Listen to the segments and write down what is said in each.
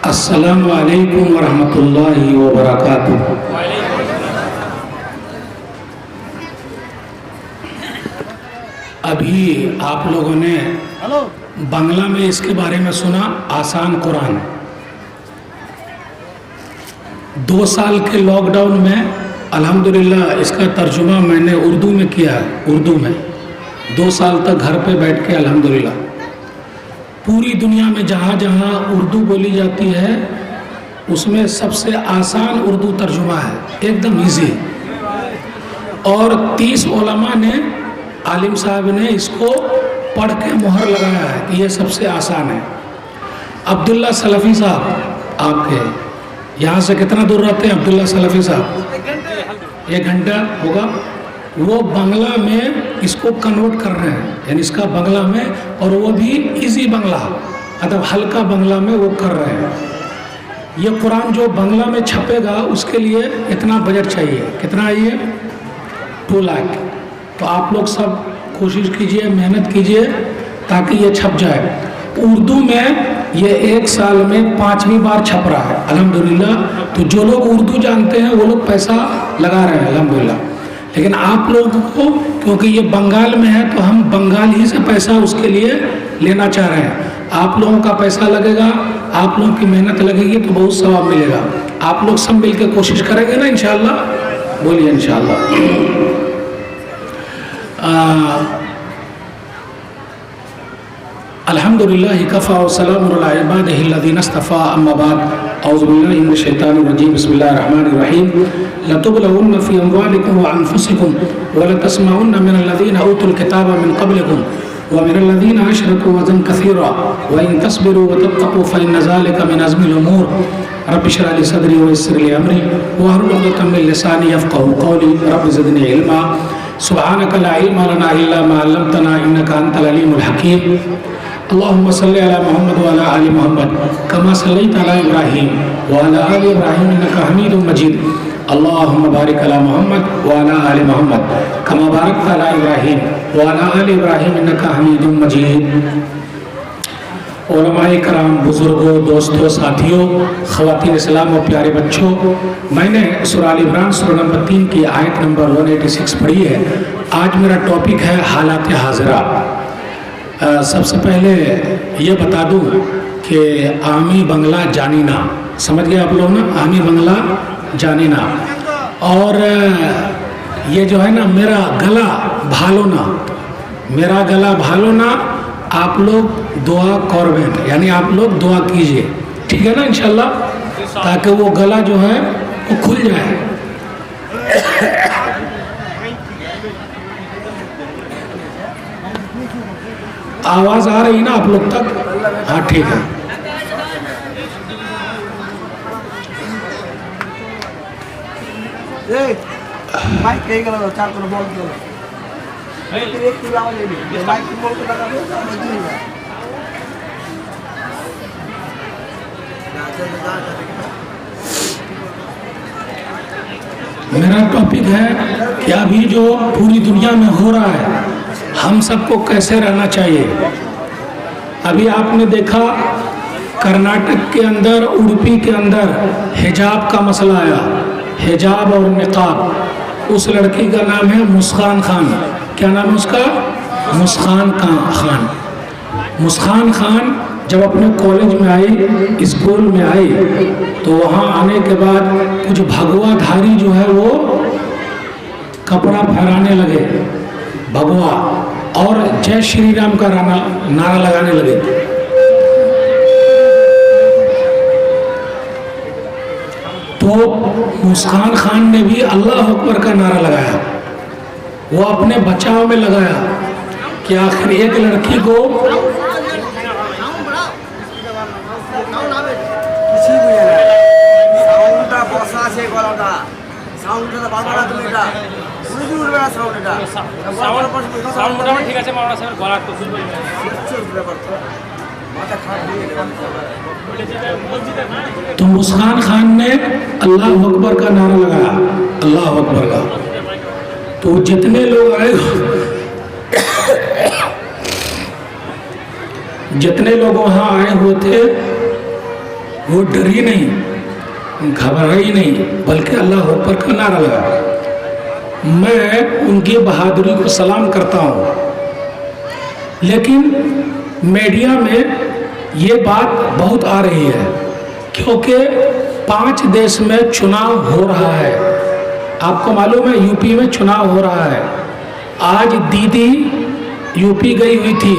अस्सलामु अलैकुम वरहमतुल्लाहि वबरकातुहू। अभी आप लोगों ने बांग्ला में इसके बारे में सुना, आसान कुरान। 2 साल के लॉकडाउन में अल्हम्दुलिल्लाह इसका तर्जुमा मैंने उर्दू में किया है। उर्दू में 2 साल तक घर पे बैठ के अल्हम्दुलिल्लाह पूरी दुनिया में जहाँ जहाँ उर्दू बोली जाती है उसमें सबसे आसान उर्दू तर्जुमा है, एकदम इजी। और 30 उलमा ने, आलिम साहब ने इसको पढ़ के मुहर लगाया है कि ये सबसे आसान है। अब्दुल्ला सलफ़ी साहब आपके यहाँ से कितना दूर रहते हैं? अब्दुल्ला सलफ़ी साहब 1 घंटा होगा। वो बांग्ला में इसको कन्वर्ट कर रहे हैं, यानी इसका बांग्ला में, और वो भी इजी बांग्ला, मतलब हल्का बांग्ला में वो कर रहे हैं। ये कुरान जो बांग्ला में छपेगा उसके लिए इतना बजट चाहिए। कितना है ये? 2 लाख। तो आप लोग सब कोशिश कीजिए, मेहनत कीजिए ताकि ये छप जाए। उर्दू में ये 1 साल में 5वीं बार छप रहा है अल्हम्दुलिल्लाह। तो जो लोग उर्दू जानते हैं वो लोग पैसा लगा रहे हैं अल्हम्दुलिल्लाह। लेकिन आप लोगों को, क्योंकि ये बंगाल में है, तो हम बंगाल ही से पैसा उसके लिए लेना चाह रहे हैं। आप लोगों का पैसा लगेगा, आप लोगों की मेहनत लगेगी तो बहुत सवाब मिलेगा। आप लोग सब मिल के कोशिश करेंगे ना इंशाअल्लाह? बोलिए इंशाअल्लाह। अल्हम्दुलिल्लाह कफ़ा व सलामुन अला इबादिही अल्लज़ीना इस्तफ़ा, अम्मा बाद, औज़ु बिल्लाहि मिनश शैतानिर रजीम, बिस्मिल्लाहिर रहमानिर रहीम। लतुब्लवुन्ना फ़ी अम्वालिकुम व अनफ़ुसिकुम व लतस्मउन्ना मिनल लज़ीना ऊतुल किताब मिन क़ब्लिकुम व मिनल लज़ीना अशरकू अज़न कसीरा व इन तस्बिरू व तत्तक़ू फ़इन्न ज़ालिका मिन अज़्मिल उमूर। रब्बि इश्रह ली सदरी व यस्सिर ली अमरी वहलुल उक़दतम मिन लिसानी यफ़क़हू क़ौली। रब्बि ज़िदनी इल्मा सुब्हानका ला इल्मा लना इल्ला मा अल्लमतना इन्नका अंतल अलीमुल हकीम। अल्लाहुम्मा सल्लि अला मुहम्मद व अला आलि मुहम्मद कमा सल्लैता अला इब्राहीम व अला आलि इब्राहीम इन्नका हमीदुम मजीद। अल्लाहुम्मा बारिक अला मुहम्मद व अला आलि मुहम्मद कमा बारकता अला इब्राहीम व अला आलि इब्राहीम इन्नका हमीदुम मजीद। उलमाए कराम, बुजुर्गों, दोस्तों, साथियों, ख़वातीन इस्लाम और प्यारे बच्चों, मैंने सूरह आल इमरान सूरह नंबर 3 की आयत नंबर 186 पढ़ी है। आज मेरा टॉपिक है हालात हाज़िरा। सबसे पहले ये बता दूं कि आमी बंगला जानीना, समझ गए आप लोग ना? आमी बंगला जानीना। और ये जो है ना, मेरा गला भालोना, मेरा गला भालोना, आप लोग दुआ करबें, यानी आप लोग दुआ कीजिए, ठीक है ना इंशाल्लाह, ताकि वो गला जो है वो खुल जाए। आवाज़ आ रही ना आप लोग तक? हाँ ठीक है। मेरा टॉपिक है कि अभी जो पूरी दुनिया में हो रहा है, हम सबको कैसे रहना चाहिए। अभी आपने देखा कर्नाटक के अंदर, उडुपी के अंदर हिजाब का मसला आया, हिजाब और निकाब। उस लड़की का नाम है मुस्कान खान। क्या नाम है उसका? मुस्कान खान। मुस्कान खान जब अपने कॉलेज में आई, स्कूल में आई, तो वहाँ आने के बाद कुछ भगवाधारी जो है वो कपड़ा फहराने लगे, भगवा, और जय श्री राम का नारा लगाने लगे। तो मुस्कान खान ने भी अल्लाह अकबर का नारा लगाया। वो अपने बचाव में लगाया कि आखिर एक लड़की को तो मुस्कान खान ने अल्लाह अकबर का नारा लगाया, अल्लाह अकबर का। तो जितने लोग आए, जितने लोग वहाँ आए हुए थे, वो डरी नहीं, घबराई नहीं, बल्कि अल्लाह अकबर का नारा लगा। मैं उनकी बहादुरी को सलाम करता हूँ। लेकिन मीडिया में ये बात बहुत आ रही है क्योंकि 5 देश में चुनाव हो रहा है। आपको मालूम है यूपी में चुनाव हो रहा है। आज दीदी यूपी गई हुई थी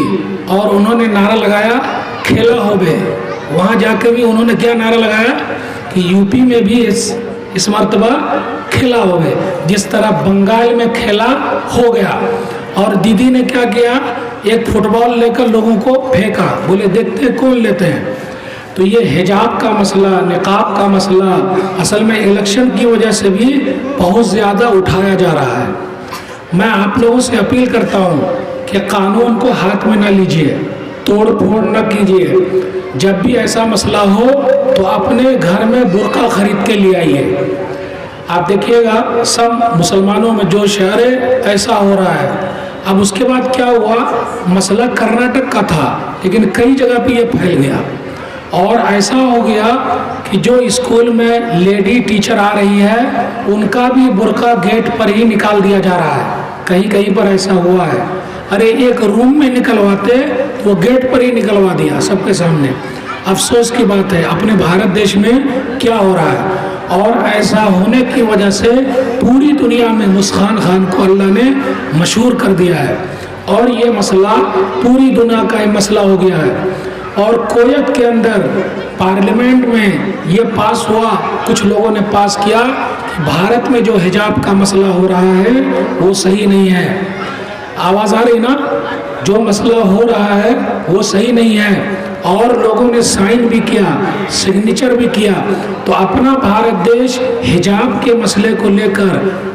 और उन्होंने नारा लगाया खेला होवे। वहाँ जाकर भी उन्होंने क्या नारा लगाया कि यूपी में भी इस मर्तबा खेला होवे, जिस तरह बंगाल में खेला हो गया। और दीदी ने क्या किया, एक फुटबॉल लेकर लोगों को फेंका, बोले देखते हैं कौन लेते हैं। तो ये हिजाब का मसला, निकाब का मसला असल में इलेक्शन की वजह से भी बहुत ज़्यादा उठाया जा रहा है। मैं आप लोगों से अपील करता हूँ कि कानून को हाथ में न लीजिए, तोड़ फोड़ न कीजिए। जब भी ऐसा मसला हो तो अपने घर में बुर्का खरीद के ले आइए। आप देखिएगा सब मुसलमानों में जो शहर है ऐसा हो रहा है। अब उसके बाद क्या हुआ, मसला कर्नाटक का था लेकिन कई जगह पे ये फैल गया और ऐसा हो गया कि जो स्कूल में लेडी टीचर आ रही है उनका भी बुर्का गेट पर ही निकाल दिया जा रहा है। कहीं कहीं पर ऐसा हुआ है। अरे एक रूम में निकलवाते तो वो गेट पर ही निकलवा दिया सबके सामने। अफसोस की बात है अपने भारत देश में क्या हो रहा है। और ऐसा होने की वजह से पूरी दुनिया में मुस्कान खान को अल्लाह ने मशहूर कर दिया है और ये मसला पूरी दुनिया का एक मसला हो गया है। और कोयत के अंदर पार्लियामेंट में ये पास हुआ, कुछ लोगों ने पास किया कि भारत में जो हिजाब का मसला हो रहा है वो सही नहीं है। आवाज़ आ रही ना, जो मसला हो रहा है वो सही नहीं है। और लोगों ने साइन भी किया, सिग्नेचर भी किया। तो अपना भारत देश हिजाब के मसले को लेकर,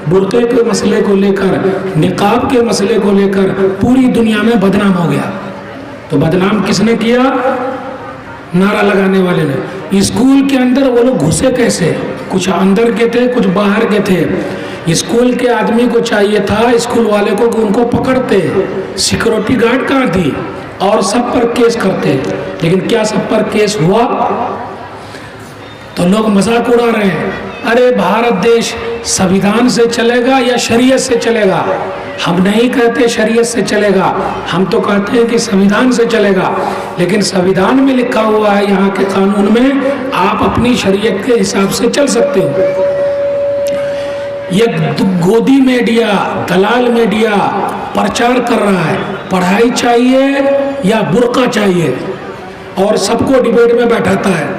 बुर्के के मसले को लेकर, निकाब के मसले को लेकर पूरी दुनिया में बदनाम हो गया। तो बदनाम किसने किया? नारा लगाने वाले ने। स्कूल के अंदर वो लोग घुसे कैसे? कुछ अंदर के थे, कुछ बाहर के थे। स्कूल के आदमी को चाहिए था, स्कूल वाले को, कि उनको पकड़ते, सिक्योरिटी गार्ड कहाँ थी और सब पर केस करते। लेकिन क्या सब पर केस हुआ? तो लोग मजाक उड़ा रहे हैं, अरे भारत देश संविधान से चलेगा या शरीयत से चलेगा? हम नहीं कहते शरीयत से चलेगा, हम तो कहते हैं कि संविधान से चलेगा। लेकिन संविधान में लिखा हुआ है, यहाँ के कानून में, आप अपनी शरीयत के हिसाब से चल सकते हो। ये गोदी मीडिया, दलाल मीडिया प्रचार कर रहा है पढ़ाई चाहिए या बुर्का चाहिए और सबको डिबेट में बैठाता है।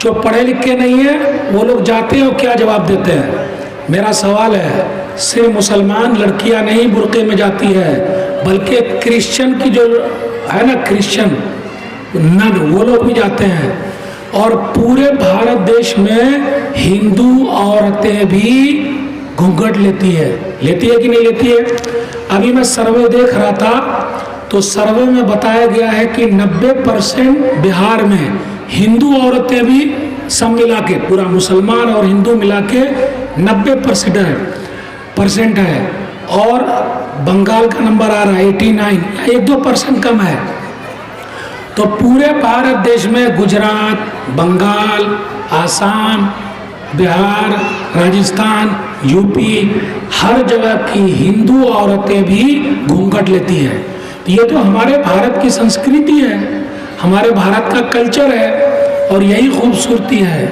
जो पढ़े लिखे नहीं है वो लोग जाते हैं और क्या जवाब देते हैं? मेरा सवाल है, सिर्फ मुसलमान लड़कियां नहीं बुर्के में जाती है, बल्कि क्रिश्चियन की जो है ना, क्रिश्चियन नन, वो लोग भी जाते हैं। और पूरे भारत देश में हिंदू औरतें भी घूंघट लेती है कि नहीं लेती है? अभी मैं सर्वे देख रहा था तो सर्वे में बताया गया है कि 90% बिहार में हिंदू औरतें भी सब मिला के, पूरा मुसलमान और हिंदू मिला के 90% है। और बंगाल का नंबर आ रहा है 89, 1-2% कम है। तो पूरे भारत देश में गुजरात, बंगाल, आसाम, बिहार, राजस्थान, यूपी, हर जगह की हिंदू औरतें भी घूंघट लेती हैं। ये तो हमारे भारत की संस्कृति है, हमारे भारत का कल्चर है और यही खूबसूरती है।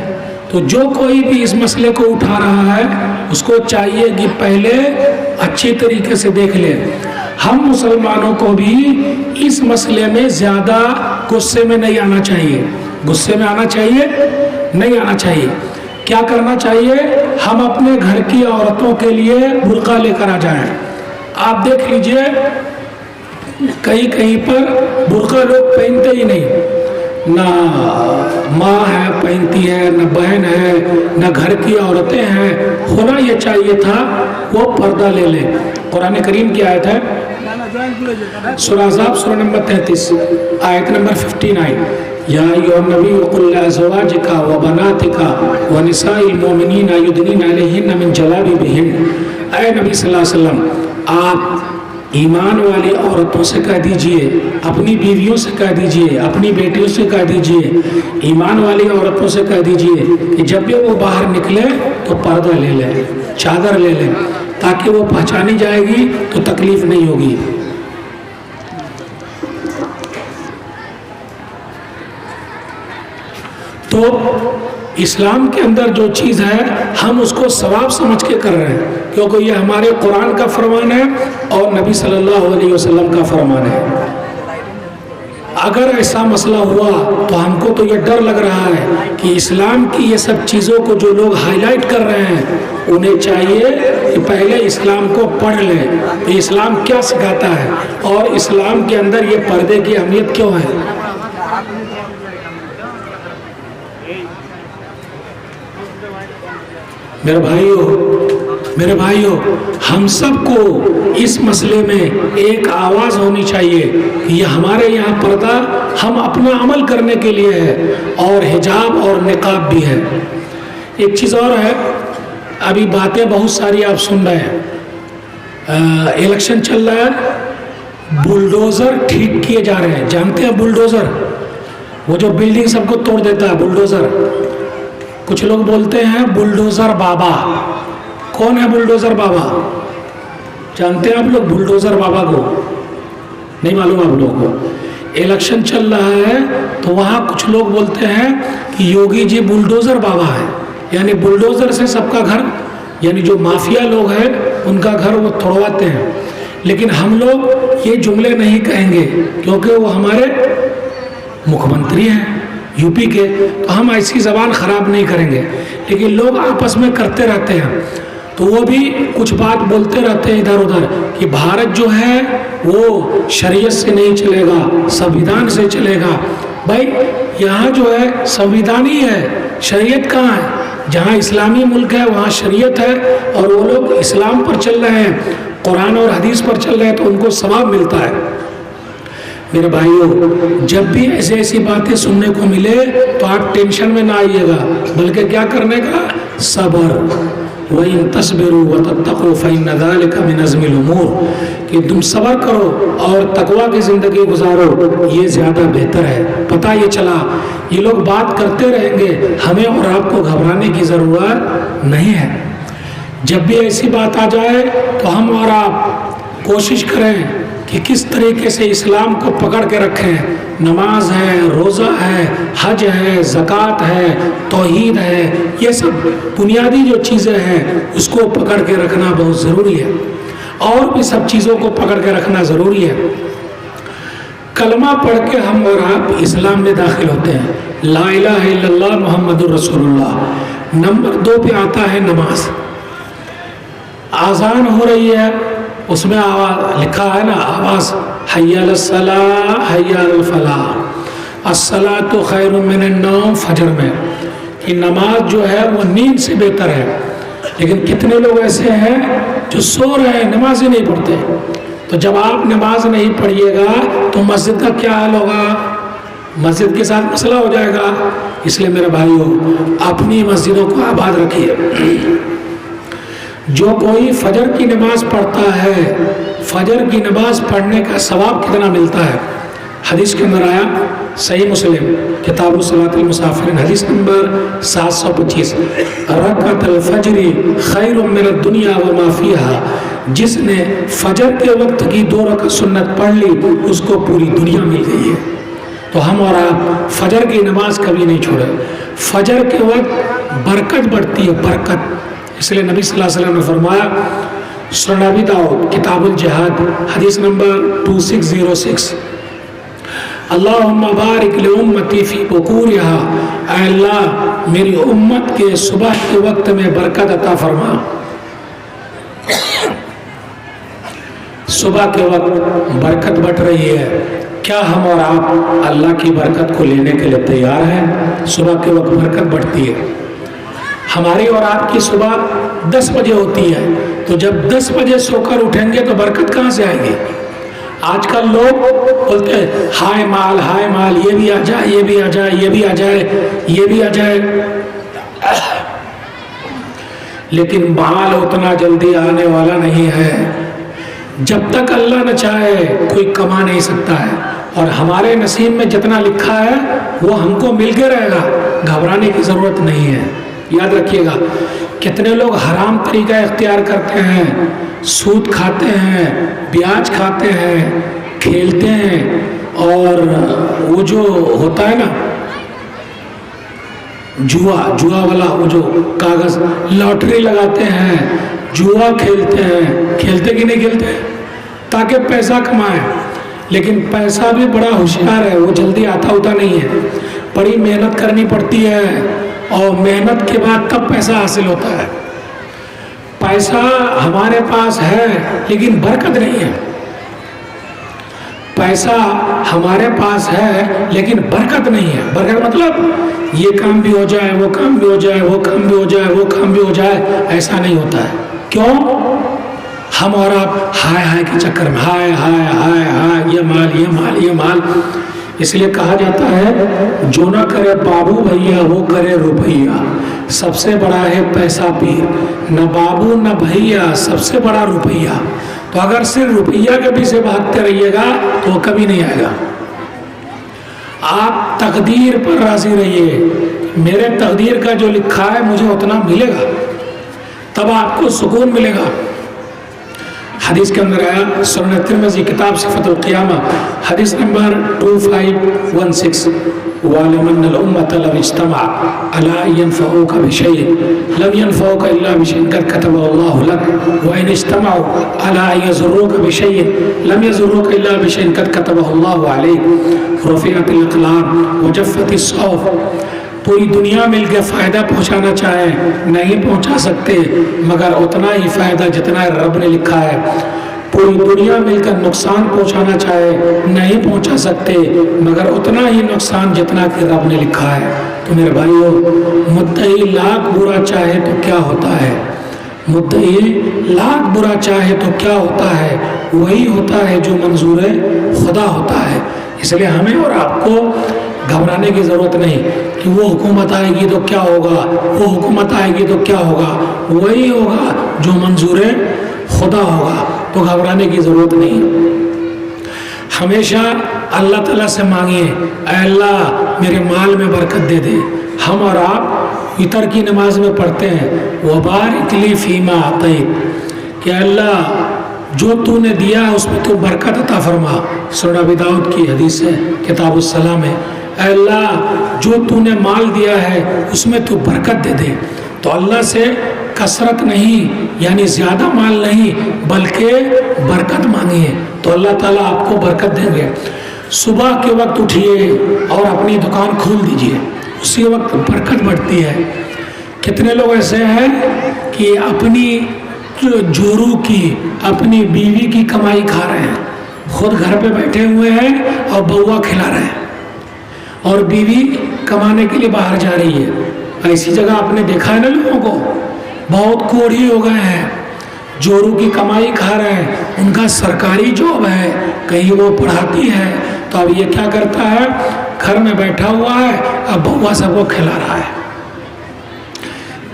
तो जो कोई भी इस मसले को उठा रहा है उसको चाहिए कि पहले अच्छी तरीके से देख ले। हम मुसलमानों को भी इस मसले में ज़्यादा गुस्से में नहीं आना चाहिए। गुस्से में आना चाहिए नहीं आना चाहिए। क्या करना चाहिए? हम अपने घर की औरतों के लिए बुर्का लेकर आ जाएं। आप देख लीजिए कहीं कहीं पर बुर्का लोग पहनते ही नहीं, ना माँ है पहनती है, न बहन है, न घर की औरतें हैं। होना ये चाहिए था वो पर्दा ले ले। कुरान करीम की आयत है सूरह अहज़ाब सूरह नंबर 33 आयत नंबर 59, या अय्युहन नबी कुल अज़वाजिका व बनातिका व निसाइल मोमिनीना युदनीना अलैहिन्ना मिन जलाबिबिहिन। ऐ नबी सल्लल्लाहु अलैहि वसल्लम, आप ईमान वाली औरतों से कह दीजिए, अपनी बीवियों से कह दीजिए, अपनी बेटियों से कह दीजिए, ईमान वाली औरतों से कह दीजिए कि जब भी वो बाहर निकले तो पर्दा ले लें, चादर ले लें, ताकि वो पहचानी जाएगी तो तकलीफ नहीं होगी। तो इस्लाम के अंदर जो चीज़ है हम उसको सवाब समझ के कर रहे हैं, क्योंकि ये हमारे कुरान का फरमान है और नबी सल्लल्लाहु अलैहि वसल्लम का फरमान है। अगर ऐसा मसला हुआ तो हमको तो ये डर लग रहा है कि इस्लाम की ये सब चीज़ों को जो लोग हाईलाइट कर रहे हैं उन्हें चाहिए कि पहले इस्लाम को पढ़ लें, तो इस्लाम क्या सिखाता है और इस्लाम के अंदर ये पर्दे की अहमियत क्यों है। मेरे भाइयों, हम सबको इस मसले में एक आवाज़ होनी चाहिए कि ये हमारे यहाँ पर्दा हम अपना अमल करने के लिए है और हिजाब और निकाब भी है। एक चीज़ और है, अभी बातें बहुत सारी आप सुन रहे हैं, इलेक्शन चल रहा है, बुलडोज़र ठीक किए जा रहे हैं। जानते हैं बुलडोज़र, वो जो बिल्डिंग सबको तोड़ देता है, बुलडोज़र। कुछ लोग बोलते हैं बुलडोज़र बाबा। कौन है बुलडोज़र बाबा? जानते हैं आप लोग बुलडोज़र बाबा को? नहीं मालूम आप लोगों को? इलेक्शन चल रहा है तो वहाँ कुछ लोग बोलते हैं कि योगी जी बुलडोज़र बाबा है, यानी बुलडोज़र से सबका घर, यानी जो माफिया लोग हैं उनका घर वो तोड़वाते हैं। लेकिन हम लोग ये जुमले नहीं कहेंगे क्योंकि वो हमारे मुख्यमंत्री हैं यूपी के, तो हम ऐसी ज़बान ख़राब नहीं करेंगे। लेकिन लोग आपस में करते रहते हैं तो वो भी कुछ बात बोलते रहते हैं इधर उधर कि भारत जो है वो शरीयत से नहीं चलेगा, संविधान से चलेगा। भाई यहाँ जो है संविधान ही है, शरीयत कहाँ है? जहाँ इस्लामी मुल्क है वहाँ शरीयत है और वो लोग इस्लाम पर चल रहे हैं, कुरान और हदीस पर चल रहे हैं, तो उनको सवाब मिलता है। मेरे भाइयों, जब भी ऐसी बातें सुनने को मिले तो आप टेंशन में ना आइएगा, बल्कि क्या करने का? सब्र। वही तस्बिरु व तत्तक़ू फ़इन्न ज़ालिका मिन अज़्मिल उमूर, कि तुम सब्र करो और तकवा की ज़िंदगी गुजारो, ये ज़्यादा बेहतर है। पता ये चला ये लोग बात करते रहेंगे, हमें और आपको घबराने की ज़रूरत नहीं है। जब भी ऐसी बात आ जाए तो हम और आप कोशिश करें कि किस तरीके से इस्लाम को पकड़ के रखें। नमाज है, रोज़ा है, हज है, ज़कात है, तौहीद है, ये सब बुनियादी जो चीज़ें हैं उसको पकड़ के रखना बहुत ज़रूरी है। और भी सब चीज़ों को पकड़ के रखना ज़रूरी है। कलमा पढ़ के हम और आप इस्लाम में दाखिल होते हैं, ला इलाहा इल्लल्लाह मुहम्मदुर रसूलुल्लाह। नंबर 2 पे आता है नमाज। आज़ान हो रही है, उसमें आवाज़ लिखा है ना, आवाज़ हय्या अलस्सलाह हय्या अल फलाह, अस्सलातु खैरुम मिनन नौम, फजर में कि नमाज जो है वो नींद से बेहतर है। लेकिन कितने लोग ऐसे हैं जो सो रहे हैं, नमाज ही नहीं पढ़ते। तो जब आप नमाज नहीं पढ़िएगा तो मस्जिद का क्या हाल होगा? मस्जिद के साथ मसला हो जाएगा। इसलिए मेरे भाइयों, अपनी मस्जिदों को आबाद रखिए। जो कोई फजर की नमाज पढ़ता है, फजर की नमाज पढ़ने का सवाब कितना मिलता है? हदीस के अंदर आया, सही मुस्लिम किताबु सलातिल मुसाफिरिन, हदीस नंबर 725, रकातुल फजरी खैरुम मिनद दुनिया व मा फीहा। जिसने फजर के वक्त की 2 रकात सुन्नत पढ़ ली उसको पूरी दुनिया मिल गई है। तो हम और आप फजर की नमाज कभी नहीं छोड़े। फजर के वक्त बरकत बढ़ती है, बरकत। इसलिए नबी सल्लल्लाहु अलैहि वसल्लम ने फरमाया, सुनन अबी दाऊद किताबुल जिहाद हदीस नंबर 2606, अल्लाहुम्मा बारिक लि उम्मती फी बुकूरिहा, ऐ अल्लाह मेरी उम्मत के सुबह के वक्त में बरकत अता फरमा। सुबह के वक्त बरकत बढ़ रही है, क्या हम और आप अल्लाह की बरकत को लेने के लिए तैयार हैं? सुबह के वक्त बरकत बढ़ती है। हमारी और आपकी सुबह 10 बजे होती है, तो जब 10 बजे सोकर उठेंगे तो बरकत कहाँ से आएगी? आजकल लोग बोलते हैं हाय माल, ये भी आ जाए, ये भी आ जाए, ये भी आ जाए, ये भी आ जाए। लेकिन माल उतना जल्दी आने वाला नहीं है। जब तक अल्लाह न चाहे कोई कमा नहीं सकता है, और हमारे नसीब में जितना लिखा है वो हमको मिल के रहेगा, घबराने की ज़रूरत नहीं है। याद रखिएगा, कितने लोग हराम तरीका इख्तियार करते हैं, सूद खाते हैं, ब्याज खाते हैं, खेलते हैं, और वो जो होता है ना जुआ वाला, वो जो कागज़, लॉटरी लगाते हैं, जुआ खेलते हैं, खेलते कि नहीं खेलते, ताकि पैसा कमाएं। लेकिन पैसा भी बड़ा होशियार है, वो जल्दी आता होता नहीं है, बड़ी मेहनत करनी पड़ती है, और मेहनत के बाद तब पैसा हासिल होता है। पैसा हमारे पास है लेकिन बरकत नहीं है। पैसा हमारे पास है लेकिन बरकत नहीं है। बरकत मतलब ये काम भी हो जाए, वो काम भी हो जाए, वो काम भी हो जाए, वो काम भी हो जाए, ऐसा नहीं होता है। क्यों? हम और आप हाय हाय के चक्कर में, हाय हाय हाय हाय, ये माल ये माल ये माल। इसलिए कहा जाता है, जो ना करे बाबू भैया वो करे रुपैया, सबसे बड़ा है पैसा पीर, न बाबू न भैया, सबसे बड़ा रुपैया। तो अगर सिर्फ रुपया के पीछे भागते रहिएगा तो वो कभी नहीं आएगा। आप तकदीर पर राजी रहिए, मेरे तकदीर का जो लिखा है मुझे उतना मिलेगा, तब आपको सुकून मिलेगा। हदीस के अंदर आया, सुनन तिरमिज़ी किताब सिफ़तुल क़ियामा, हदीस नंबर 2516, वालिमन्नल उम्मत लव इज्तमा अला यनफ़ऊका बिशैइन लम यनफ़ऊका इल्ला बिशैइन क़द कतबहु लक व इन इज्तमऊ अला यज़ुर्रुका बिशैइन लम यज़ुर्रुका इल्ला बिशैइन क़द कतबहु अलैक रुफ़िअतिल अक़लाम व जफ़्फ़तिस सौफ़। पूरी दुनिया मिलकर फ़ायदा पहुंचाना चाहे नहीं पहुंचा सकते, मगर उतना ही फ़ायदा जितना रब ने लिखा है। पूरी दुनिया मिलकर नुकसान पहुंचाना चाहे नहीं पहुंचा सकते, मगर उतना ही नुकसान जितना कि रब ने लिखा है। तो मेरे भाइयों, मुद्दई लाख बुरा चाहे तो क्या होता है, मुद्दई लाख बुरा चाहे तो क्या होता है, वही होता है जो मंजूर खुदा होता है। इसलिए हमें और आपको घबराने की ज़रूरत नहीं कि वो हुकूमत आएगी तो क्या होगा, वो हुकूमत आएगी तो क्या होगा, वही होगा जो मंजूर खुदा होगा। तो घबराने की ज़रूरत नहीं। हमेशा अल्लाह ताला से मांगिए, ऐ अल्लाह मेरे माल में बरकत दे दे। हम और आप वितर की नमाज में पढ़ते हैं, वबारिक ली फ़ीमा आतैत, कि अल्लाह जो तूने दिया है उसमें तो बरकत अता फरमा। सुनन अबी दाऊद की हदीस है, किताबुस सलाम है, अल्लाह जो तूने माल दिया है उसमें तू बरकत दे दे। तो अल्लाह से कसरत नहीं, यानी ज़्यादा माल नहीं, बल्कि बरकत मांगिए तो अल्लाह ताला आपको बरकत देंगे। सुबह के वक्त उठिए और अपनी दुकान खोल दीजिए, उसी वक्त बरकत बढ़ती है। कितने लोग ऐसे हैं कि अपनी जोरू की, अपनी बीवी की कमाई खा रहे हैं, खुद घर पे बैठे हुए हैं और बउआ खिला रहे हैं, और बीवी कमाने के लिए बाहर जा रही है। ऐसी जगह आपने देखा है ना, लोगों को बहुत कोढ़ी हो गए हैं, जोरू की कमाई खा रहे हैं, उनका सरकारी जॉब है, कहीं वो पढ़ाती है, तो अब ये क्या करता है, घर में बैठा हुआ है, अब बउआ सबको खिला रहा है।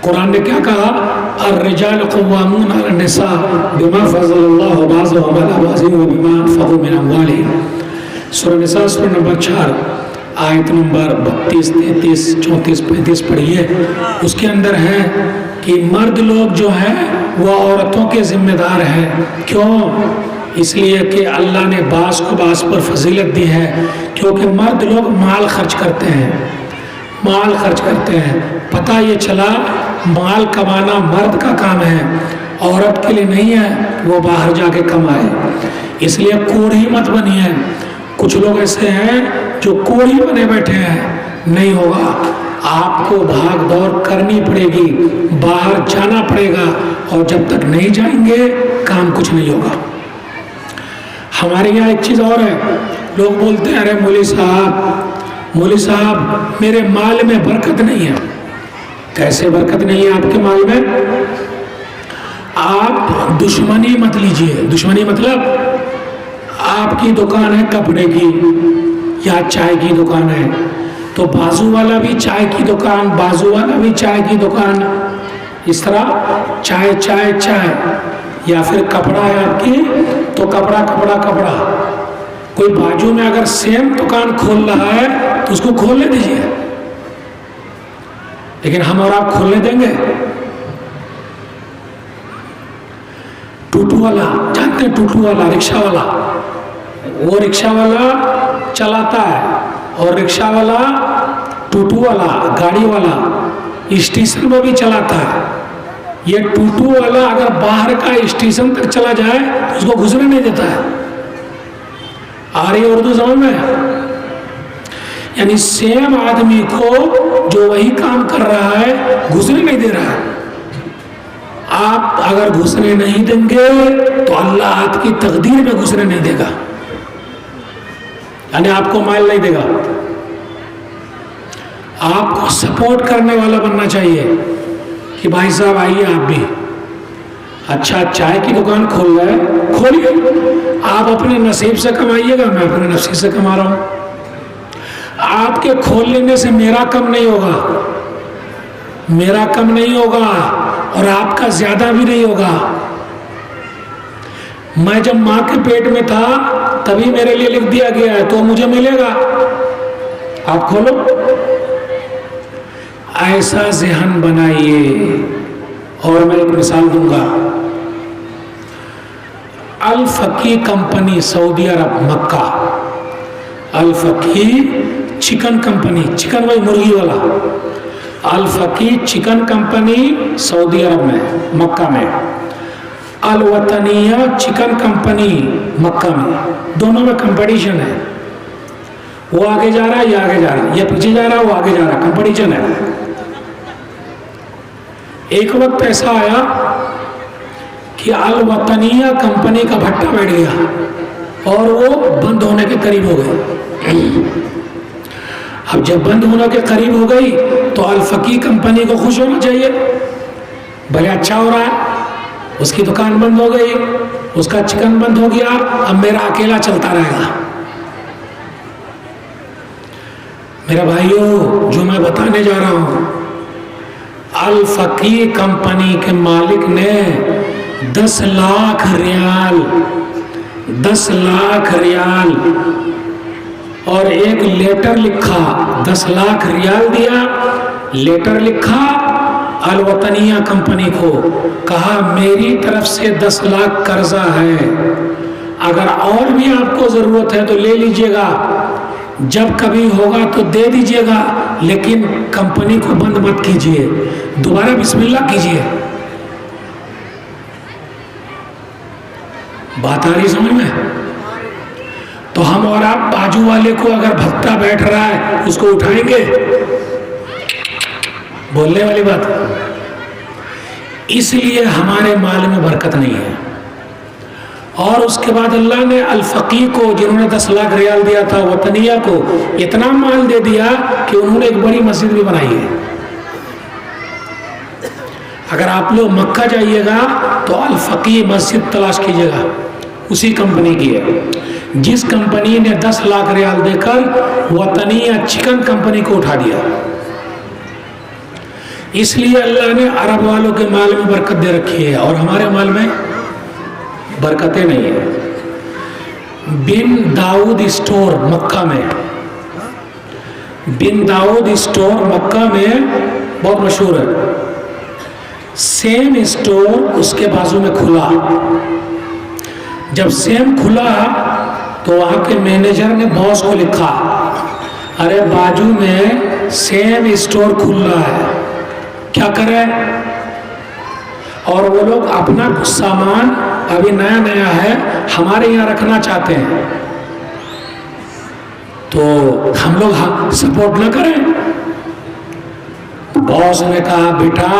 कुरान ने क्या कहा, अर्रिजाल क़व्वामून अलन निसा बिमा फ़ज़्ज़लल्लाहु बाज़हुम अला बाज़िन व बिमा अनफ़क़ू मिन अम्वालिहिम। सूरह निसा सूरह नंबर 4 आयत नंबर 32, 33, 34, 35 पढ़िए। उसके अंदर है कि मर्द लोग जो हैं वो औरतों के ज़िम्मेदार हैं। क्यों? इसलिए कि अल्लाह ने बास को बास पर फजीलत दी है, क्योंकि मर्द लोग माल खर्च करते हैं, माल खर्च करते हैं। पता ये चला माल कमाना मर्द का काम है, औरत के लिए नहीं है, वो बाहर जाके कमाए। इसलिए कोढ़ी मत बनिए। कुछ लोग ऐसे हैं जो कोढ़ी बने बैठे हैं, नहीं होगा, आपको भाग दौड़ करनी पड़ेगी, बाहर जाना पड़ेगा, और जब तक नहीं जाएंगे काम कुछ नहीं होगा। हमारे यहाँ एक चीज़ और है, लोग बोलते हैं, अरे मौलवी साहब मेरे माल में बरकत नहीं है। कैसे बरकत नहीं है आपके माल में? आप दुश्मनी मत लीजिए। दुश्मनी मतलब आपकी दुकान है कपड़े की या चाय की दुकान है, तो बाजू वाला भी चाय की दुकान, बाजू वाला भी चाय की दुकान, इस तरह चाय चाय चाय। या फिर कपड़ा है आपकी, तो तो कपड़ा कपड़ा कपड़ा। कोई बाजू में अगर सेम दुकान खोल रहा है तो उसको खोलने दीजिए, लेकिन हम और आप खोलने देंगे? टूटू वाला, जानते हैं टूटू वाला, रिक्शा वाला, वो रिक्शा वाला चलाता है और रिक्शा वाला टूटू वाला गाड़ी वाला स्टेशन में भी चलाता है। ये टूटू वाला अगर बाहर का स्टेशन तक चला जाए तो उसको घुसने नहीं देता है। आ रही है उर्दू समझ में? यानी सेम आदमी को जो वही काम कर रहा है घुसने नहीं दे रहा है। आप अगर घुसने नहीं देंगे तो अल्लाह आपकी तकदीर में घुसने नहीं देगा, यानी आपको माल नहीं देगा। आपको सपोर्ट करने वाला बनना चाहिए कि भाई साहब आइए आप भी, अच्छा चाय की दुकान खोल रहा है, खोलिए, आप अपने नसीब से कमाइएगा, मैं अपने नसीब से कमा रहा हूं। आपके खोल लेने से मेरा कम नहीं होगा, मेरा कम नहीं होगा और आपका ज्यादा भी नहीं होगा। मैं जब मां के पेट में था तभी मेरे लिए लिख दिया गया है तो मुझे मिलेगा। आप खोलो, ऐसा ज़हन बनाइए। और मैं एक मिसाल दूंगा। अल फकी कंपनी सऊदी अरब मक्का, अल फकी चिकन कंपनी, चिकन वही मुर्गी वाला, अल फकी चिकन कंपनी सऊदी अरब में मक्का में, अल वतनिया चिकन कंपनी मक्का में, दोनों में कंपटीशन है। वो आगे जा रहा है, ये आगे जा रहा है, ये पीछे जा रहा है, वो आगे जा रहा है, कंपटीशन है। एक वक्त ऐसा आया कि अल वतनिया कंपनी का भट्टा बैठ गया और वो बंद होने के करीब हो गई। अब जब बंद होने के करीब हो गई तो अल फकी कंपनी को खुश होना चाहिए, भले अच्छा हो रहा है, उसकी दुकान बंद हो गई, उसका चिकन बंद हो गया, अब मेरा अकेला चलता रहेगा। मेरे भाइयों, जो मैं बताने जा रहा हूं, अल फकी कंपनी के मालिक ने 10 लाख रियाल, 10 लाख रियाल और एक लेटर लिखा, 10 लाख रियाल दिया, लेटर लिखा अल वतनिया कंपनी को, कहा मेरी तरफ से 10 लाख कर्जा है, अगर और भी आपको जरूरत है तो ले लीजिएगा, जब कभी होगा तो दे दीजिएगा, लेकिन कंपनी को बंद मत कीजिए, दोबारा बिस्मिल्लाह कीजिए। बात आ रही समझ में? तो हम और आप बाजू वाले को अगर भक्ता बैठ रहा है उसको उठाएंगे? बोलने वाली बात। इसलिए हमारे माल में बरकत नहीं है। और उसके बाद अल्लाह ने अल फकी को, जिन्होंने 10 लाख रियाल दिया था, वतनिया को इतना माल दे दिया कि उन्होंने एक बड़ी मस्जिद भी बनाई है। अगर आप लोग मक्का जाइएगा तो अल फकी मस्जिद तलाश कीजिएगा, उसी कंपनी की है जिस कंपनी ने 10 लाख रियाल देकर वतनिया चिकन कंपनी को उठा दिया। इसलिए अल्लाह ने अरब वालों के माल में बरकत दे रखी है और हमारे माल में बरकतें नहीं है। बिन दाऊद स्टोर मक्का में, बिन दाऊद स्टोर मक्का में बहुत मशहूर है। सेम स्टोर उसके बाजू में खुला। जब सेम खुला तो वहां के मैनेजर ने बॉस को लिखा, अरे बाजू में सेम स्टोर खुल रहा है, क्या करें? और वो लोग अपना कुछ सामान अभी नया नया है हमारे यहाँ रखना चाहते हैं, तो हम लोग सपोर्ट ना करें? बॉस ने कहा, बेटा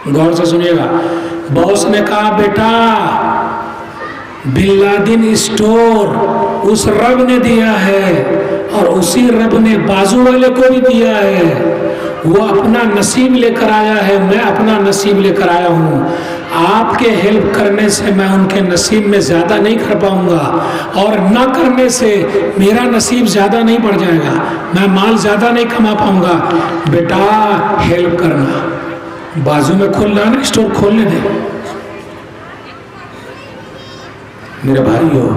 गौर से सुनिएगा, बॉस ने कहा, बेटा बिन लादेन स्टोर उस रब ने दिया है और उसी रब ने बाजू वाले को भी दिया है। वो अपना नसीब लेकर आया है, मैं अपना नसीब लेकर आया हूँ। आपके हेल्प करने से मैं उनके नसीब में ज़्यादा नहीं कर पाऊँगा और न करने से मेरा नसीब ज़्यादा नहीं बढ़ जाएगा, मैं माल ज़्यादा नहीं कमा पाऊँगा। बेटा हेल्प करना, बाजू में खोल रहा ना स्टोर, खोलने दे। मेरे भाइयों,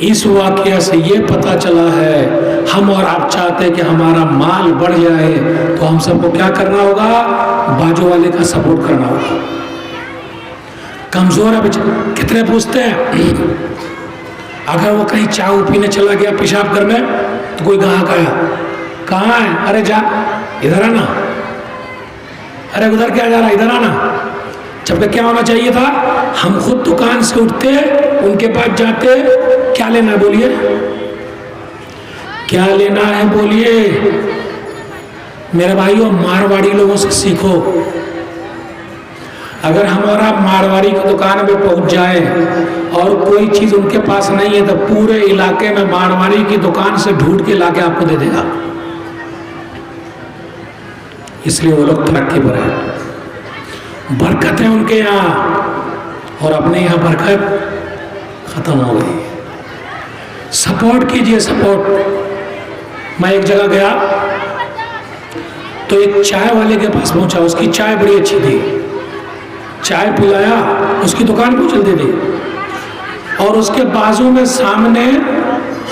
इस वाकया से ये पता चला है, हम और आप चाहते हैं कि हमारा माल बढ़ जाए तो हम सबको क्या करना होगा? बाजू वाले का सपोर्ट करना होगा। कमजोर है बेचारा, कितने पूछते हैं, अगर वो कहीं चाय पीने चला गया पेशाब करने तो कोई ग्राहक आया, कहाँ है? अरे जा इधर आना, अरे उधर क्या जा रहा है, इधर आना। जबकि क्या होना चाहिए था? हम खुद दुकान से उठते, उनके पास जाते, क्या लेना है बोलिए, क्या लेना है बोलिए। मेरे भाइयों, मारवाड़ी लोगों से सीखो। अगर हमारा मारवाड़ी की दुकान पे पहुंच जाए और कोई चीज उनके पास नहीं है तो पूरे इलाके में मारवाड़ी की दुकान से ढूंढ के लाके आपको दे देगा। इसलिए वो लोग तरक्की पर है, बरकत है उनके यहाँ, और अपने यहाँ बरकत खत्म हो गई। सपोर्ट कीजिए, सपोर्ट। मैं एक जगह गया तो एक चाय वाले के पास पहुंचा, उसकी चाय बड़ी अच्छी थी, चाय पिलाया, उसकी दुकान को चलती थी, और उसके बाजू में सामने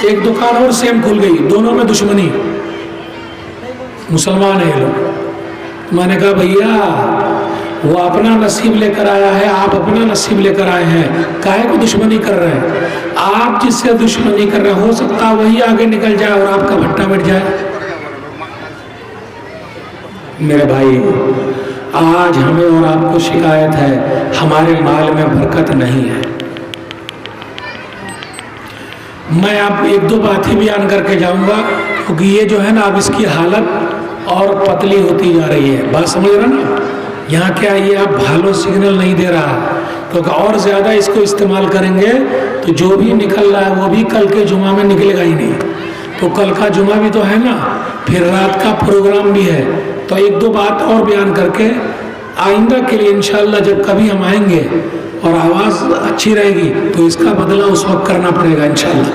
एक दुकान और सेम खुल गई, दोनों में दुश्मनी, मुसलमान है ये लोग। मैंने कहा भैया वो अपना नसीब लेकर आया है, आप अपना नसीब लेकर आए हैं, काहे को दुश्मनी कर रहे हैं? आप जिससे दुश्मनी कर रहे हैं, हो सकता है वही आगे निकल जाए और आपका भट्टा मिट जाए। मेरे भाई, आज हमें और आपको शिकायत है, हमारे माल में बरकत नहीं है। मैं आप एक दो बात ही बयान करके जाऊंगा, क्योंकि ये जो है ना, अब इसकी हालत और पतली होती जा रही है। बात समझ रहे ना? यहाँ क्या ये आप भालो सिग्नल नहीं दे रहा, क्योंकि और ज्यादा इसको इस्तेमाल करेंगे तो जो भी निकल रहा है वो भी कल के जुमा में निकलेगा ही नहीं। तो कल का जुमा भी तो है ना, फिर रात का प्रोग्राम भी है। तो एक दो बात और बयान करके आइंदा के लिए इंशाअल्लाह जब कभी हम आएंगे और आवाज़ अच्छी रहेगी तो इसका बदला उस वक्त करना पड़ेगा इंशाअल्लाह।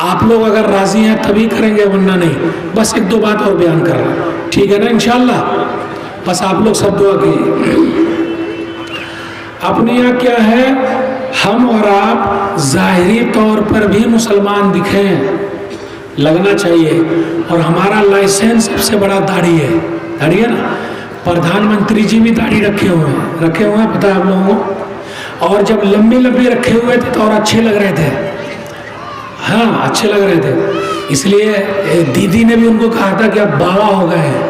आप लोग अगर राजी हैं तभी करेंगे, वरना नहीं। बस एक दो बात और बयान कर रहा हूँ, ठीक है ना? इंशाअल्लाह बस आप लोग सब दुआ कीजिए। अपने यहाँ क्या है, हम और आप जाहिरी तौर पर भी मुसलमान दिखें, लगना चाहिए। और हमारा लाइसेंस सबसे बड़ा दाढ़ी है, दाढ़ी है ना। प्रधानमंत्री जी भी दाढ़ी रखे हुए हैं, पता है आप लोगों को। और जब लंबी लंबी रखे हुए थे तो और अच्छे लग रहे थे, हाँ अच्छे लग रहे थे। इसलिए दीदी ने भी उनको कहा था कि अब बाबा हो गए हैं,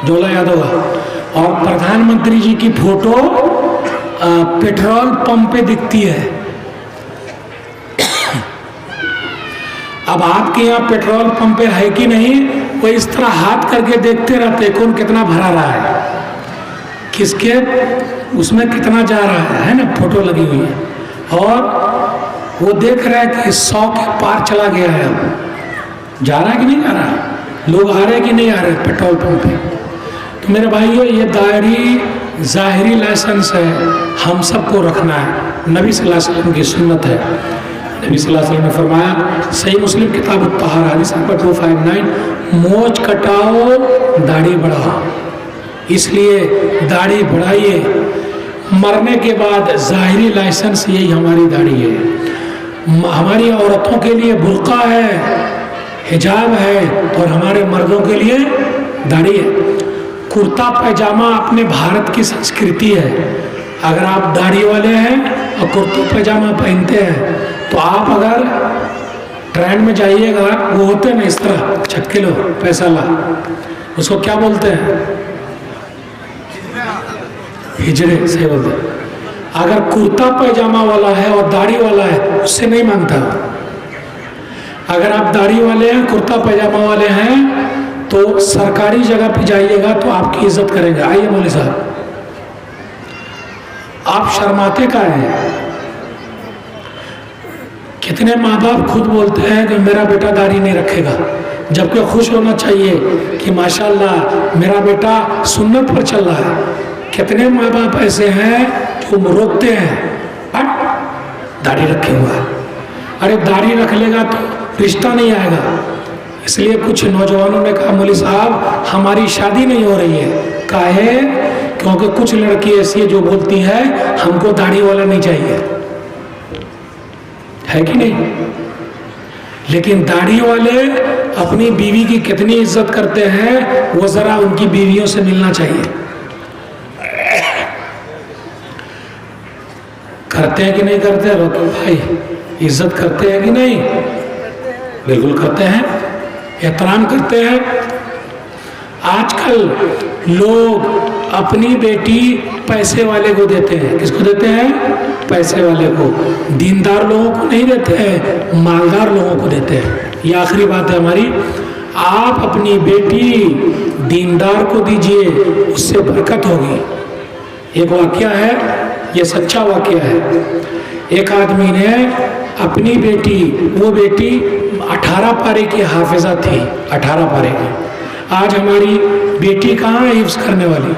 जोला याद होगा। और प्रधानमंत्री जी की फोटो पेट्रोल पंप पे दिखती है। अब आपके यहाँ पेट्रोल पंप पे है कि नहीं, वो इस तरह हाथ करके देखते रहते कौन कितना भरा रहा है, किसके उसमें कितना जा रहा है ना, फोटो लगी हुई है। और वो देख रहा है कि 100 के पार चला गया है, अब जा रहा है कि नहीं जा रहा है, लोग आ रहे हैं कि नहीं आ रहे पेट्रोल पंप पे। तो मेरे भाइयों, ये दाढ़ी ज़ाहिरी लाइसेंस है, हम सबको रखना है। नबी सल्लल्लाहु अलैहि वसल्लम की सुन्नत है। नबी सल्लल्लाहु अलैहि वसल्लम ने फरमाया, सही मुस्लिम किताब तहारा हदीस नंबर 259, मोच कटाओ दाढ़ी बढ़ाओ। इसलिए दाढ़ी बढ़ाइए। मरने के बाद ज़ाहिरी लाइसेंस यही हमारी दाढ़ी है। हमारी औरतों के लिए बुर्का है, हिजाब है, और हमारे मर्दों के लिए दाढ़ी है। कुर्ता पैजामा अपने भारत की संस्कृति है। अगर आप दाढ़ी वाले हैं और कुर्ता पैजामा पहनते हैं तो आप अगर ट्रेन में जाइएगा, वो होते हैं ना इस तरह, छक्के लो पैसा ला, उसको क्या बोलते हैं? हिजड़े, सही बोलते हैं। अगर कुर्ता पैजामा वाला है और दाढ़ी वाला है, उससे नहीं मांगता। अगर आप दाढ़ी वाले हैं, कुर्ता पैजामा वाले हैं, तो सरकारी जगह पे जाइएगा तो आपकी इज्जत करेंगे। आइए मौलवी साहब, आप शर्माते का हैं? कितने माँ बाप खुद बोलते हैं कि मेरा बेटा दाढ़ी नहीं रखेगा, जबकि खुश होना चाहिए कि माशाल्लाह मेरा बेटा सुन्नत पर चल रहा है। कितने माँ बाप ऐसे हैं जो रोकते हैं, दाढ़ी रखे हुआ है। अरे दाढ़ी रख लेगा तो रिश्ता नहीं आएगा। इसलिए कुछ नौजवानों ने कहा, मौलवी साहब हमारी शादी नहीं हो रही है। काहे? क्योंकि कुछ लड़की ऐसी है जो बोलती है हमको दाढ़ी वाला नहीं चाहिए, है कि नहीं? लेकिन दाढ़ी वाले अपनी बीवी की कितनी इज्जत करते हैं, वो जरा उनकी बीवियों से मिलना चाहिए। करते हैं कि नहीं करते रोके भाई? इज्जत करते हैं कि नहीं? बिल्कुल करते हैं, एहतराम करते हैं। आजकल लोग अपनी बेटी पैसे वाले को देते हैं। किसको देते हैं? पैसे वाले को। दीनदार लोगों को नहीं देते हैं, मालदार लोगों को देते हैं। ये आखिरी बात है हमारी। आप अपनी बेटी दीनदार को दीजिए, उससे बरकत होगी। एक वाकया है, ये सच्चा वाकया है। एक आदमी ने अपनी बेटी, वो बेटी 18 पारे की हाफिजा थी, 18 पारे की। आज हमारी बेटी कहाँ है हिफ्ज करने वाली?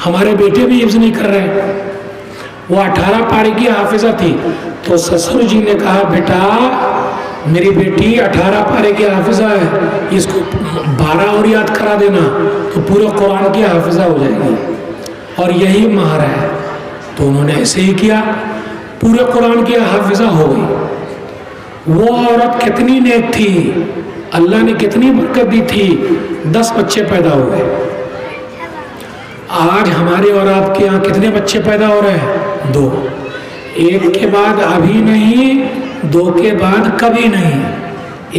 हमारे बेटे भी हिफ्ज नहीं कर रहे। वो 18 पारे की हाफिजा थी। तो ससुर जी ने कहा, बेटा मेरी बेटी 18 पारे की हाफिजा है, इसको 12 और याद करा देना तो पूरे कुरान की हाफिजा हो जाएगी, और यही महर है। तो उन्होंने ऐसे ही किया, पूरे कुरान की हाफिजा हो गई। वो औरत कितनी नेक थी, अल्लाह ने कितनी बरकत दी थी, 10 बच्चे पैदा हो गए। आज हमारे और आपके यहाँ कितने बच्चे पैदा हो रहे हैं? 2। एक के बाद अभी नहीं, 2 के बाद कभी नहीं।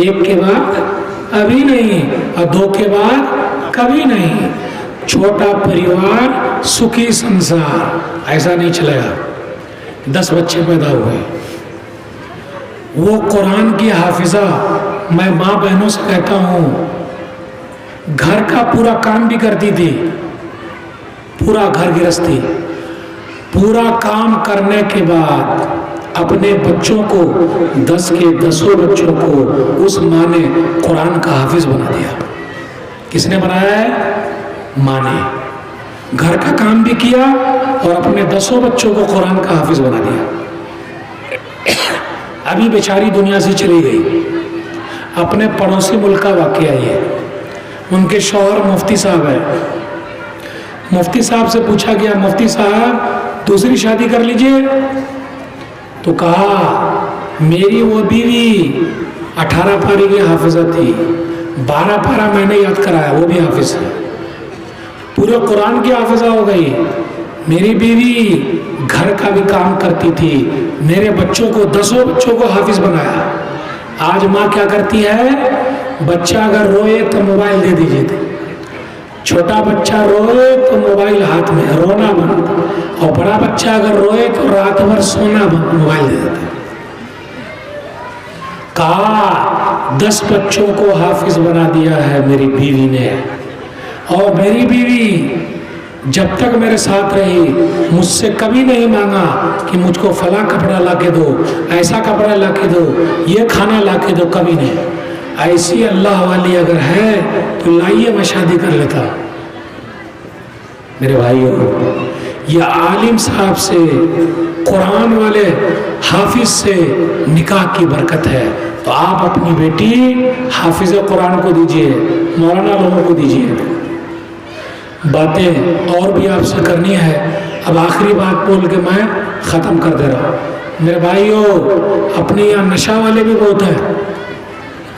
1 के बाद अभी नहीं और 2 के बाद कभी नहीं। छोटा परिवार, सुखी संसार, ऐसा नहीं चलेगा। 10 बच्चे पैदा हुए। वो कुरान की हाफिजा, मैं माँ बहनों से कहता हूँ, घर का पूरा काम भी करती थी, पूरा घर गृहस्थी, पूरा काम करने के बाद अपने बच्चों को, 10 के 10 बच्चों को उस माँ ने कुरान का हाफिज बना दिया। किसने बनाया है? माँ ने। घर का काम भी किया और अपने 10 बच्चों को कुरान का हाफिज बना दिया। अभी बेचारी दुनिया से चली गई। अपने पड़ोसी मुल्क का वाकया ये। उनके शौहर मुफ्ती साहब है। मुफ्ती साहब से पूछा गया, मुफ्ती साहब दूसरी शादी कर लीजिए। तो कहा, मेरी वो बीवी 18 पारी की हाफिजा थी, 12 पारा मैंने याद कराया, वो भी हाफिज है, पूरे कुरान की हाफिजा हो गई। मेरी बीवी घर का भी काम करती थी, मेरे बच्चों को, 10 बच्चों को हाफिज बनाया। आज माँ क्या करती है? बच्चा अगर रोए तो मोबाइल दे दीजिए थे। छोटा बच्चा रोए तो मोबाइल हाथ में, रोना बंद। और बड़ा बच्चा अगर रोए तो रात भर सोना बंद, मोबाइल दे देते। कहा 10 बच्चों को हाफिज बना दिया है मेरी बीवी ने। और मेरी बीवी जब तक मेरे साथ रही, मुझसे कभी नहीं मांगा कि मुझको फला कपड़ा ला के दो, ऐसा कपड़ा ला के दो, ये खाना ला के दो, कभी नहीं। ऐसी अल्लाह वाली अगर है तो लाइए, मैं शादी कर लेता। मेरे भाइयों, ये आलिम साहब से, कुरान वाले हाफिज से निकाह की बरकत है। तो आप अपनी बेटी हाफिज कुरान को दीजिए, मौलाना लोगों को दीजिए। बातें और भी आपसे करनी है। अब आखिरी बात बोल के मैं ख़त्म कर दे रहा हूँ। मेरे भाइयों, अपने यहाँ नशा वाले भी बहुत हैं।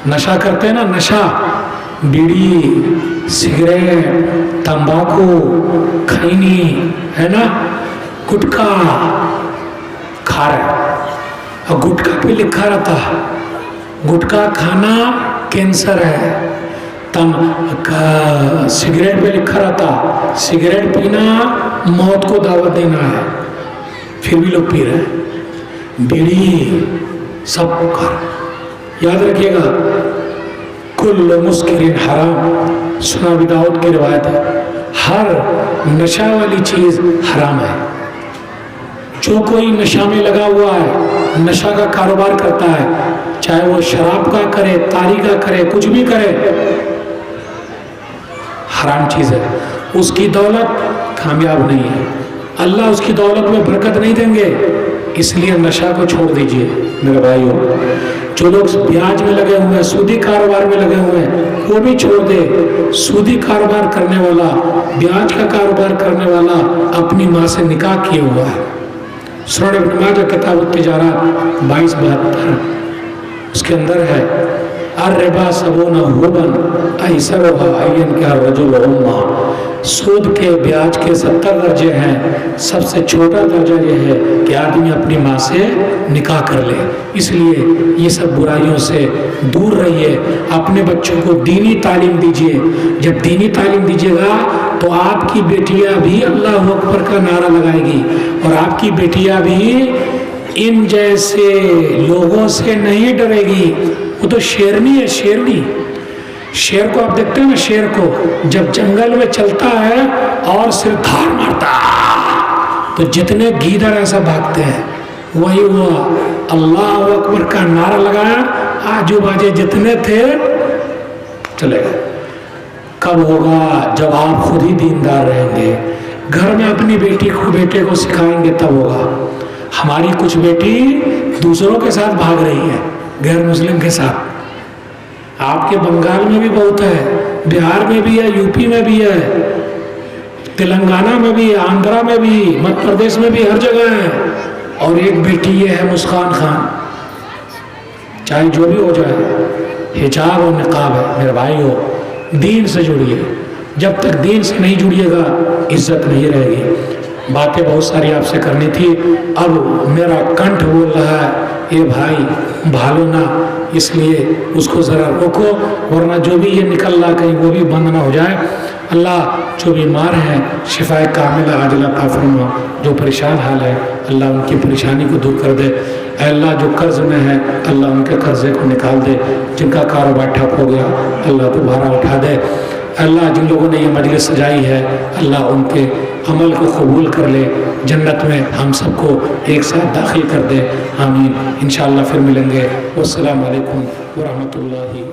नशा करते हैं ना, नशा, बीड़ी, सिगरेट, तंबाकू, खैनी, है ना, गुटखा खा रहे। और गुटखा पे लिखा रहता है, गुटखा खाना कैंसर है। सिगरेट पे लिखा रहता, सिगरेट पीना मौत को दावत देना है, फिर भी लोग पी रहे हैं। बीड़ी सब कर। याद रखिएगा, कुल्लु मुस्किरिन हराम, सुना अबू दाऊद की रिवायत है, हर नशा वाली चीज हराम है। जो कोई नशा में लगा हुआ है, नशा का कारोबार करता है, चाहे वो शराब का करे, तारी का करे, कुछ भी करे, हराम चीज है। उसकी दौलत कामयाब नहीं है, अल्लाह उसकी दौलत में बरकत नहीं देंगे। इसलिए नशा को छोड़ दीजिए मेरे भाइयों। जो लोग ब्याज में लगे हुए हैं, सूदी कारोबार में लगे हुए हैं, वो भी छोड़ दे। सूदी कारोबार करने वाला, ब्याज का कारोबार करने वाला अपनी माँ से निकाह किए हुआ है, सुनन इब्न माजा किताब तिजारत 2272 उसके अंदर है अर्रिबा सबूना हुबन ऐसरुहा अय्यन का रजुल उम्मा। सूद के ब्याज के 70 दर्जे हैं, सबसे छोटा दर्जा यह है कि आदमी अपनी माँ से निकाह कर ले। इसलिए ये सब बुराइयों से दूर रहिए, अपने बच्चों को दीनी तालीम दीजिए। जब दीनी तालीम दीजिएगा तो आपकी बेटियां भी अल्लाह अकबर का नारा लगाएगी और आपकी बेटियां भी इन जैसे लोगों से नहीं डरेगी। वो तो शेरनी है, शेरनी। शेर को आप देखते हैं ना, शेर को जब जंगल में चलता है और सिर धार मारता है तो जितने गीदड़ ऐसा भागते हैं, वही हुआ। अल्लाह अकबर का नारा लगाया, आजू बाजू जितने थे चले गए। कब होगा? जब आप खुद ही दीनदार रहेंगे, घर में अपनी बेटी को बेटे को सिखाएंगे, तब होगा। हमारी कुछ बेटी दूसरों के साथ भाग रही है, गैर मुस्लिम के साथ। आपके बंगाल में भी बहुत है, बिहार में भी है, यूपी में भी है, तेलंगाना में भी, आंध्रा में भी, मध्य प्रदेश में भी, हर जगह है। और एक बेटी ये है मुस्कान खान। चाहे जो भी हो जाए, हिजाब और निकाब है मेरे भाइयों, दीन से जुड़िए। जब तक दीन से नहीं जुड़िएगा इज्जत नहीं रहेगी। बातें बहुत सारी आपसे करनी थी, अब मेरा कंठ बोल रहा है, ये भाई भालो ना, इसलिए उसको ज़रा रोको, वरना जो भी ये निकल रहा कहीं वो भी बंद ना हो जाए। अल्लाह जो बीमार हैं शिफाए कामिला आजिला अता फरमा, जो परेशान हाल है अल्लाह उनकी परेशानी को दूर कर दे। अल्लाह जो कर्ज में है अल्लाह उनके कर्जे को निकाल दे, जिनका कारोबार ठप हो गया अल्लाह दोबारा उठा दे। अल्लाह जिन लोगों ने ये मजलिस सजाई है अल्लाह उनके अमल को कबूल कर ले, जन्नत में हम सबको एक साथ दाखिल कर दे। आमीन। इंशाअल्लाह फिर मिलेंगे। वस्सलामु अलैकुम व रहमतुल्लाहि।